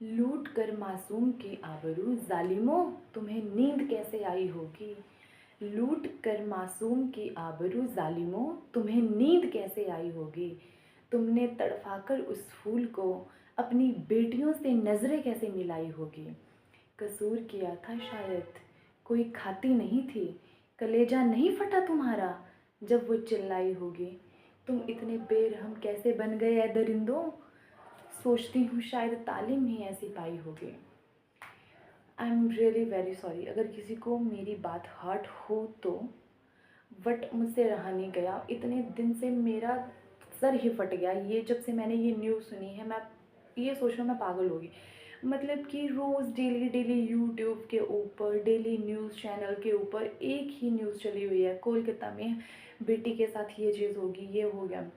लूट कर मासूम की आबरू ज़ालिमों तुम्हें नींद कैसे आई होगी। लूट कर मासूम की आबरू ज़ालिमों तुम्हें नींद कैसे आई होगी। तुमने तड़फाकर उस फूल को अपनी बेटियों से नज़रें कैसे मिलाई होगी। कसूर किया था शायद, कोई खाती नहीं थी, कलेजा नहीं फटा तुम्हारा जब वो चिल्लाई होगी। तुम इतने बेरहम कैसे बन गए ऐ दरिंदों, सोचती हूँ शायद तालीम ही ऐसी पाई होगी। I am really very sorry अगर किसी को मेरी बात हर्ट हो तो, बट मुझसे रहा नहीं गया। इतने दिन से मेरा सर ही फट गया। ये जब से मैंने ये न्यूज़ सुनी है, मैं ये सोच रहा हूँ मैं पागल होगी। मतलब कि रोज़ डेली डेली यूट्यूब के ऊपर, डेली न्यूज़ चैनल के ऊपर एक ही न्यूज़ चली हुई है। कोलकाता में बेटी के साथ ये चीज़ होगी, ये हो गया।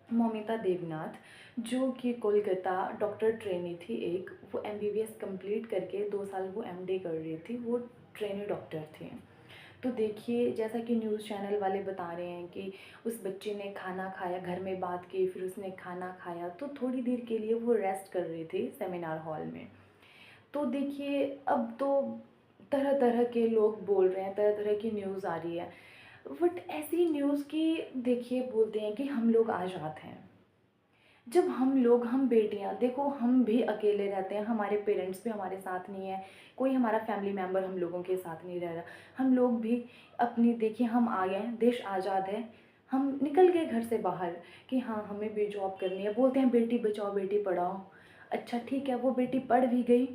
मौमिता देवनाथ, जो कि कोलकाता डॉक्टर ट्रेनी थी एक, वो एमबीबीएस कंप्लीट करके 2 साल वो एमडी कर रही थी, वो ट्रेनी डॉक्टर थी। तो देखिए, जैसा कि न्यूज़ चैनल वाले बता रहे हैं कि उस बच्चे ने खाना खाया, घर में बात की, फिर उसने खाना खाया, तो थोड़ी देर के लिए वो रेस्ट कर रही थी सेमिनार हॉल में। तो देखिए, अब तो तरह तरह के लोग बोल रहे हैं, तरह तरह की न्यूज़ आ रही है। बट ऐसी न्यूज़ की, देखिए बोलते हैं कि हम लोग आज़ाद हैं। जब हम बेटियां, देखो हम भी अकेले रहते हैं, हमारे पेरेंट्स भी हमारे साथ नहीं है, कोई हमारा फैमिली मेम्बर हम लोगों के साथ नहीं रह रहा। हम लोग भी अपनी, देखिए हम आ गए, देश आज़ाद है, हम निकल गए घर से बाहर कि हाँ हमें भी जॉब करनी है। बोलते हैं बेटी बचाओ बेटी पढ़ाओ। अच्छा ठीक है, वो बेटी पढ़ भी गई,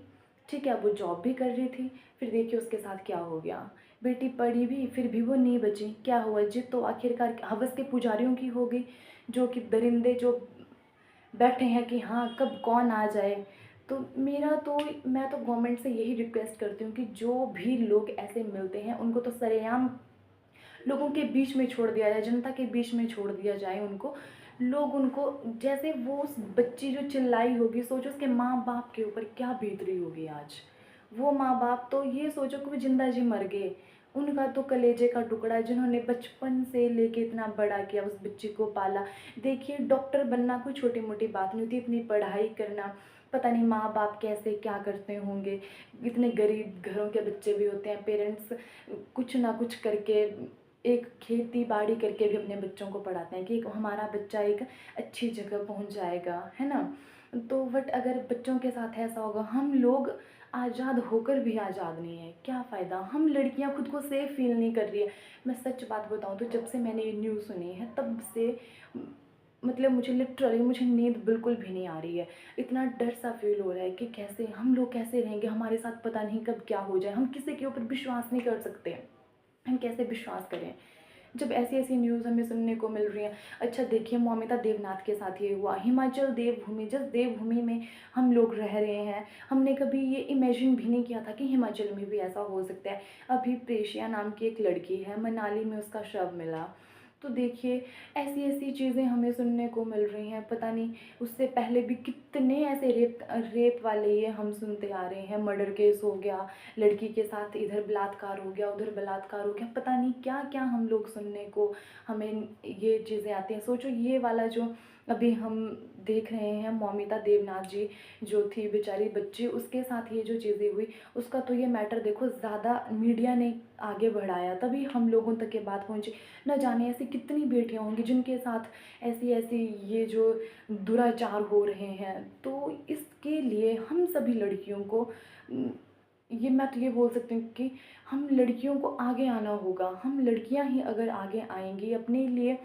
ठीक है, वो जॉब भी कर रही थी। फिर देखिए उसके साथ क्या हो गया। बेटी पढ़ी भी, फिर भी वो नहीं बची। क्या हुआ, जिद तो आखिरकार हवस के पुजारियों की हो गई, जो कि दरिंदे जो बैठे हैं कि हाँ कब कौन आ जाए। तो मैं तो गवर्नमेंट से यही रिक्वेस्ट करती हूँ कि जो भी लोग ऐसे मिलते हैं उनको तो सरेआम लोगों के बीच में छोड़ दिया जाए, जनता के बीच में छोड़ दिया जाए उनको। लोग उनको, जैसे वो उस बच्ची जो चिल्लाई होगी, सोचो उसके माँ बाप के ऊपर क्या बीत रही होगी आज। वो माँ बाप तो ये सोचो कि वो जिंदा जी मर गए। उनका तो कलेजे का टुकड़ा, जिन्होंने बचपन से लेके इतना बड़ा किया, उस बच्ची को पाला। देखिए डॉक्टर बनना कोई छोटी मोटी बात नहीं होती, इतनी पढ़ाई करना, पता नहीं माँ बाप कैसे क्या करते होंगे। इतने गरीब घरों के बच्चे भी होते हैं, पेरेंट्स कुछ ना कुछ करके, एक खेती बाड़ी करके भी अपने बच्चों को पढ़ाते हैं कि हमारा बच्चा एक अच्छी जगह पहुंच जाएगा, है ना। तो बट अगर बच्चों के साथ ऐसा होगा, हम लोग आज़ाद होकर भी आज़ाद नहीं है, क्या फ़ायदा। हम लड़कियां खुद को सेफ़ फील नहीं कर रही है। मैं सच बात बताऊं तो जब से मैंने ये न्यूज़ सुनी है तब से मतलब मुझे लिटरली, मुझे नींद बिल्कुल भी नहीं आ रही है। इतना डर सा फील हो रहा है कि कैसे हम लोग कैसे रहेंगे, हमारे साथ पता नहीं कब क्या हो जाए। हम किसी के ऊपर विश्वास नहीं कर सकते, हम कैसे विश्वास करें जब ऐसी ऐसी न्यूज़ हमें सुनने को मिल रही है। अच्छा देखिए, मौमिता देवनाथ के साथ ये हुआ, हिमाचल देवभूमि, जिस देवभूमि में हम लोग रह रहे हैं, हमने कभी ये इमेजिन भी नहीं किया था कि हिमाचल में भी ऐसा हो सकता है। अभी प्रेशिया नाम की एक लड़की है, मनाली में उसका शव मिला। तो देखिए, ऐसी ऐसी चीज़ें हमें सुनने को मिल रही हैं। पता नहीं उससे पहले भी कितने ऐसे रेप रेप वाले ये हम सुनते आ रहे हैं। मर्डर केस हो गया, लड़की के साथ इधर बलात्कार हो गया, उधर बलात्कार हो गया, पता नहीं क्या क्या हम लोग सुनने को हमें ये चीज़ें आती हैं। सोचो ये वाला जो अभी हम देख रहे हैं, मौमिता देवनाथ जी जो थी बेचारी बच्ची, उसके साथ ये जो चीज़ें हुई, उसका तो ये मैटर देखो ज़्यादा मीडिया ने आगे बढ़ाया, तभी हम लोगों तक ये बात पहुंची। न जाने ऐसी कितनी बेटियां होंगी जिनके साथ ऐसी ऐसी ये जो दुराचार हो रहे हैं। तो इसके लिए हम सभी लड़कियों को ये, मैं तो ये बोल सकती हूँ कि हम लड़कियों को आगे आना होगा। हम लड़कियां ही अगर आगे आएंगी, अपने लिए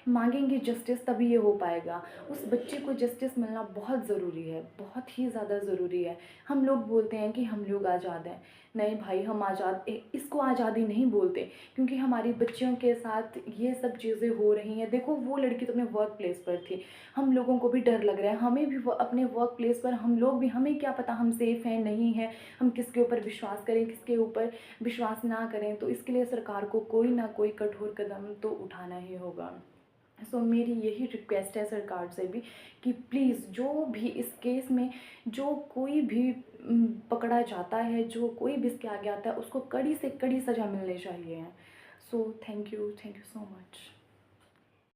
मांगेंगे जस्टिस, तभी ये हो पाएगा। उस बच्चे को जस्टिस मिलना बहुत ज़रूरी है, बहुत ही ज़्यादा ज़रूरी है। हम लोग बोलते हैं कि हम लोग आज़ाद हैं, नहीं भाई हम आज़ाद, इसको आज़ादी नहीं बोलते, क्योंकि हमारी बच्चियों के साथ ये सब चीज़ें हो रही हैं। देखो वो लड़की तो अपने वर्क प्लेस पर थी, हम लोगों को भी डर लग रहा है, हमें भी अपने वर्क प्लेस पर हम लोग भी, हमें क्या पता हम सेफ़ हैं नहीं हैं, हम किसके ऊपर विश्वास करें किसके ऊपर विश्वास ना करें। तो इसके लिए सरकार को कोई ना कोई कठोर कदम तो उठाना ही होगा। सो मेरी यही रिक्वेस्ट है सरकार से भी कि प्लीज़ जो भी इस केस में जो कोई भी पकड़ा जाता है, जो कोई भी इसके आगे आता है, उसको कड़ी से कड़ी सज़ा मिलनी चाहिए। So thank you so much.